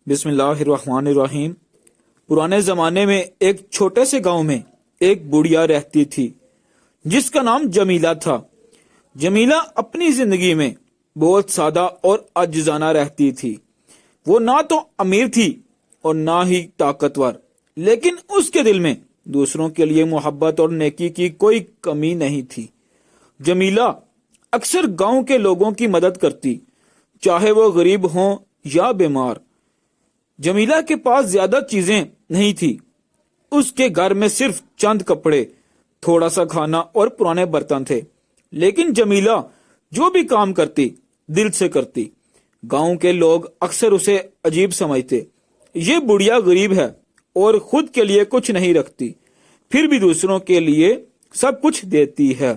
بسم اللہ الرحمن الرحیم۔ پرانے زمانے میں ایک چھوٹے سے گاؤں میں ایک بڑھیا رہتی تھی جس کا نام جمیلہ تھا۔ جمیلہ اپنی زندگی میں بہت سادہ اور عاجزانہ رہتی تھی۔ وہ نہ تو امیر تھی اور نہ ہی طاقتور، لیکن اس کے دل میں دوسروں کے لیے محبت اور نیکی کی کوئی کمی نہیں تھی۔ جمیلہ اکثر گاؤں کے لوگوں کی مدد کرتی، چاہے وہ غریب ہوں یا بیمار۔ جمیلہ کے پاس زیادہ چیزیں نہیں تھی۔ اس کے گھر میں صرف چند کپڑے، تھوڑا سا کھانا اور پرانے برتن تھے، لیکن جمیلہ جو بھی کام کرتی دل سے کرتی۔ گاؤں کے لوگ اکثر اسے عجیب سمجھتے، یہ بڑھیا غریب ہے اور خود کے لیے کچھ نہیں رکھتی، پھر بھی دوسروں کے لیے سب کچھ دیتی ہے۔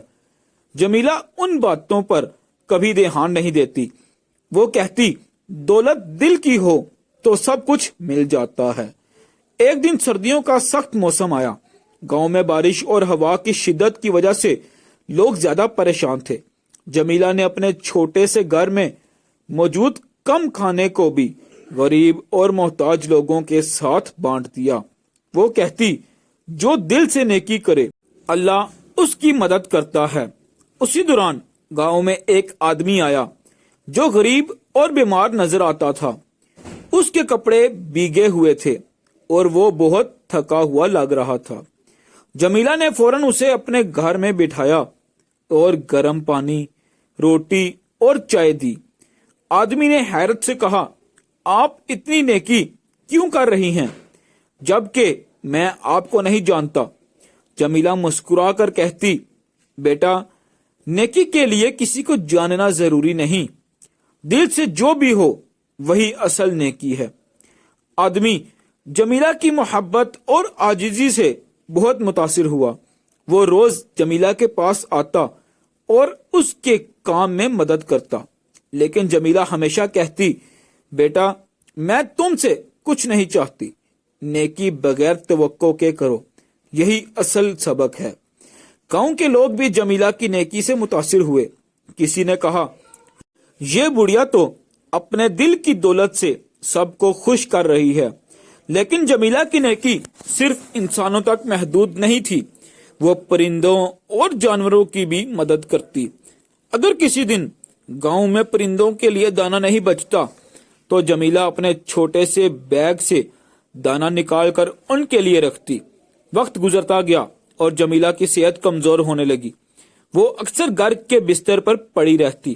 جمیلہ ان باتوں پر کبھی دھیان نہیں دیتی۔ وہ کہتی، دولت دل کی ہو تو سب کچھ مل جاتا ہے۔ ایک دن سردیوں کا سخت موسم آیا۔ گاؤں میں بارش اور ہوا کی شدت کی وجہ سے لوگ زیادہ پریشان تھے۔ جمیلہ نے اپنے چھوٹے سے گھر میں موجود کم کھانے کو بھی غریب اور محتاج لوگوں کے ساتھ بانٹ دیا۔ وہ کہتی، جو دل سے نیکی کرے اللہ اس کی مدد کرتا ہے۔ اسی دوران گاؤں میں ایک آدمی آیا جو غریب اور بیمار نظر آتا تھا۔ اس کے کپڑے بھیگے ہوئے تھے اور وہ بہت تھکا ہوا لگ رہا تھا۔ جمیلہ نے فوراً اسے اپنے گھر میں بٹھایا اور گرم پانی، روٹی اور چائے دی۔ آدمی نے حیرت سے کہا، آپ اتنی نیکی کیوں کر رہی ہیں جبکہ میں آپ کو نہیں جانتا؟ جمیلہ مسکرا کر کہتی، بیٹا، نیکی کے لیے کسی کو جاننا ضروری نہیں، دل سے جو بھی ہو وہی اصل نیکی ہے۔ آدمی جمیلہ کی محبت اور عاجزی سے بہت متاثر ہوا۔ وہ روز جمیلہ کے پاس آتا اور اس کے کام میں مدد کرتا، لیکن جمیلہ ہمیشہ کہتی، بیٹا، میں تم سے کچھ نہیں چاہتی، نیکی بغیر توقع کے کرو، یہی اصل سبق ہے۔ گاؤں کے لوگ بھی جمیلہ کی نیکی سے متاثر ہوئے۔ کسی نے کہا، یہ بڑھیا تو اپنے دل کی دولت سے سب کو خوش کر رہی ہے، لیکن جمیلہ کی نیکی صرف انسانوں تک محدود نہیں تھی، وہ پرندوں اور جانوروں کی بھی مدد کرتی۔ اگر کسی دن گاؤں میں پرندوں کے لیے دانا نہیں بچتا تو جمیلہ اپنے چھوٹے سے بیگ سے دانا نکال کر ان کے لیے رکھتی۔ وقت گزرتا گیا اور جمیلہ کی صحت کمزور ہونے لگی۔ وہ اکثر گھر کے بستر پر پڑی رہتی،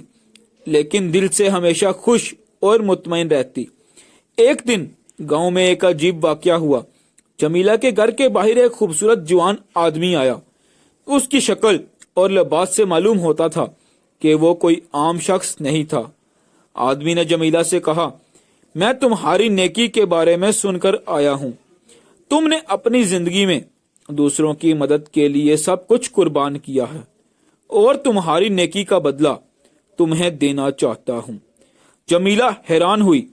لیکن دل سے ہمیشہ خوش اور مطمئن رہتی۔ ایک دن گاؤں میں ایک عجیب واقعہ ہوا۔ جمیلہ کے گھر کے باہر ایک خوبصورت جوان آدمی آیا۔ اس کی شکل اور لباس سے معلوم ہوتا تھا کہ وہ کوئی عام شخص نہیں تھا۔ آدمی نے جمیلہ سے کہا، میں تمہاری نیکی کے بارے میں سن کر آیا ہوں۔ تم نے اپنی زندگی میں دوسروں کی مدد کے لیے سب کچھ قربان کیا ہے، اور تمہاری نیکی کا بدلہ تمہیں دینا چاہتا ہوں۔ جمیلہ حیران ہوئی،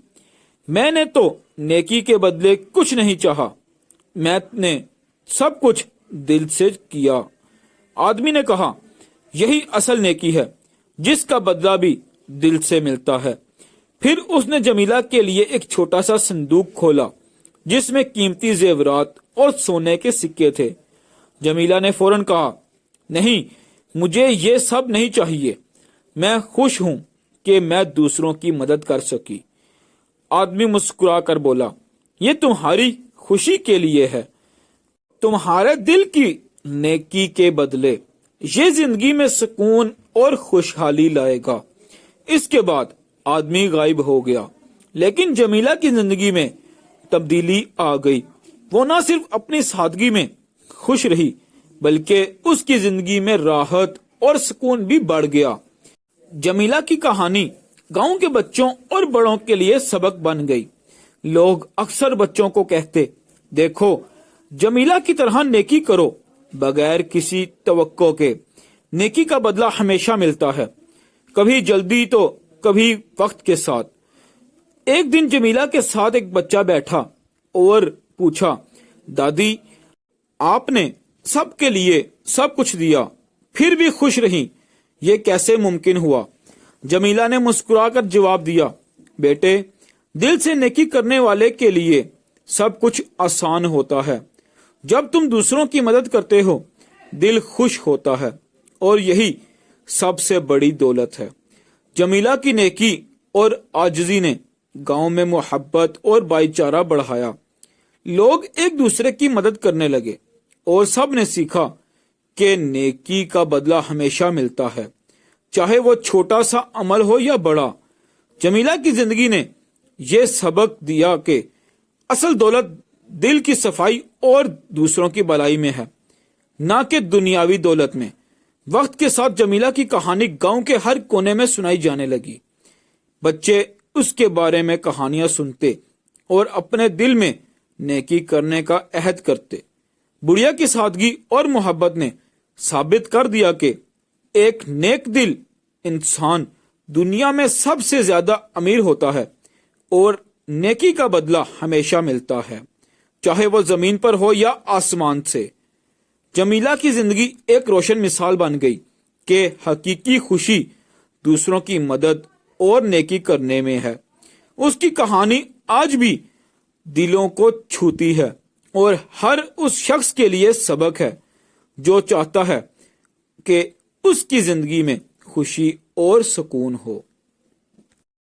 میں نے تو نیکی کے بدلے کچھ نہیں چاہا، میں نے سب کچھ دل سے کیا۔ آدمی نے کہا، یہی اصل نیکی ہے جس کا بدلہ بھی دل سے ملتا ہے۔ پھر اس نے جمیلہ کے لیے ایک چھوٹا سا صندوق کھولا جس میں قیمتی زیورات اور سونے کے سکے تھے۔ جمیلہ نے فوراً کہا، نہیں، مجھے یہ سب نہیں چاہیے، میں خوش ہوں کہ میں دوسروں کی مدد کر سکی۔ آدمی مسکرا کر بولا، یہ تمہاری خوشی کے لیے ہے، تمہارے دل کی نیکی کے بدلے یہ زندگی میں سکون اور خوشحالی لائے گا۔ اس کے بعد آدمی غائب ہو گیا، لیکن جمیلہ کی زندگی میں تبدیلی آ گئی۔ وہ نہ صرف اپنی سادگی میں خوش رہی بلکہ اس کی زندگی میں راحت اور سکون بھی بڑھ گیا۔ جمیلہ کی کہانی گاؤں کے بچوں اور بڑوں کے لیے سبق بن گئی۔ لوگ اکثر بچوں کو کہتے، دیکھو، جمیلہ کی طرح نیکی کرو بغیر کسی توقع کے، نیکی کا بدلہ ہمیشہ ملتا ہے، کبھی جلدی تو کبھی وقت کے ساتھ۔ ایک دن جمیلہ کے ساتھ ایک بچہ بیٹھا اور پوچھا، دادی، آپ نے سب کے لیے سب کچھ دیا پھر بھی خوش رہی، یہ کیسے ممکن ہوا؟ جمیلہ نے مسکرا کر جواب دیا، بیٹے، دل سے نیکی کرنے والے کے لیے سب کچھ آسان ہوتا ہے۔ جب تم دوسروں کی مدد کرتے ہو دل خوش ہوتا ہے اور یہی سب سے بڑی دولت ہے۔ جمیلہ کی نیکی اور عاجزی نے گاؤں میں محبت اور بھائی چارہ بڑھایا۔ لوگ ایک دوسرے کی مدد کرنے لگے اور سب نے سیکھا کہ نیکی کا بدلہ ہمیشہ ملتا ہے، چاہے وہ چھوٹا سا عمل ہو یا بڑا۔ جمیلہ کی زندگی نے یہ سبق دیا کہ اصل دولت دل کی صفائی اور دوسروں کی بھلائی میں ہے، نہ کہ دنیاوی دولت میں۔ وقت کے ساتھ جمیلہ کی کہانی گاؤں کے ہر کونے میں سنائی جانے لگی۔ بچے اس کے بارے میں کہانیاں سنتے اور اپنے دل میں نیکی کرنے کا عہد کرتے۔ بڑھیا کی سادگی اور محبت نے ثابت کر دیا کہ ایک نیک دل انسان دنیا میں سب سے زیادہ امیر ہوتا ہے اور نیکی کا بدلہ ہمیشہ ملتا ہے، چاہے وہ زمین پر ہو یا آسمان سے۔ جمیلہ کی زندگی ایک روشن مثال بن گئی کہ حقیقی خوشی دوسروں کی مدد اور نیکی کرنے میں ہے۔ اس کی کہانی آج بھی دلوں کو چھوتی ہے اور ہر اس شخص کے لیے سبق ہے جو چاہتا ہے کہ اس کی زندگی میں خوشی اور سکون ہو۔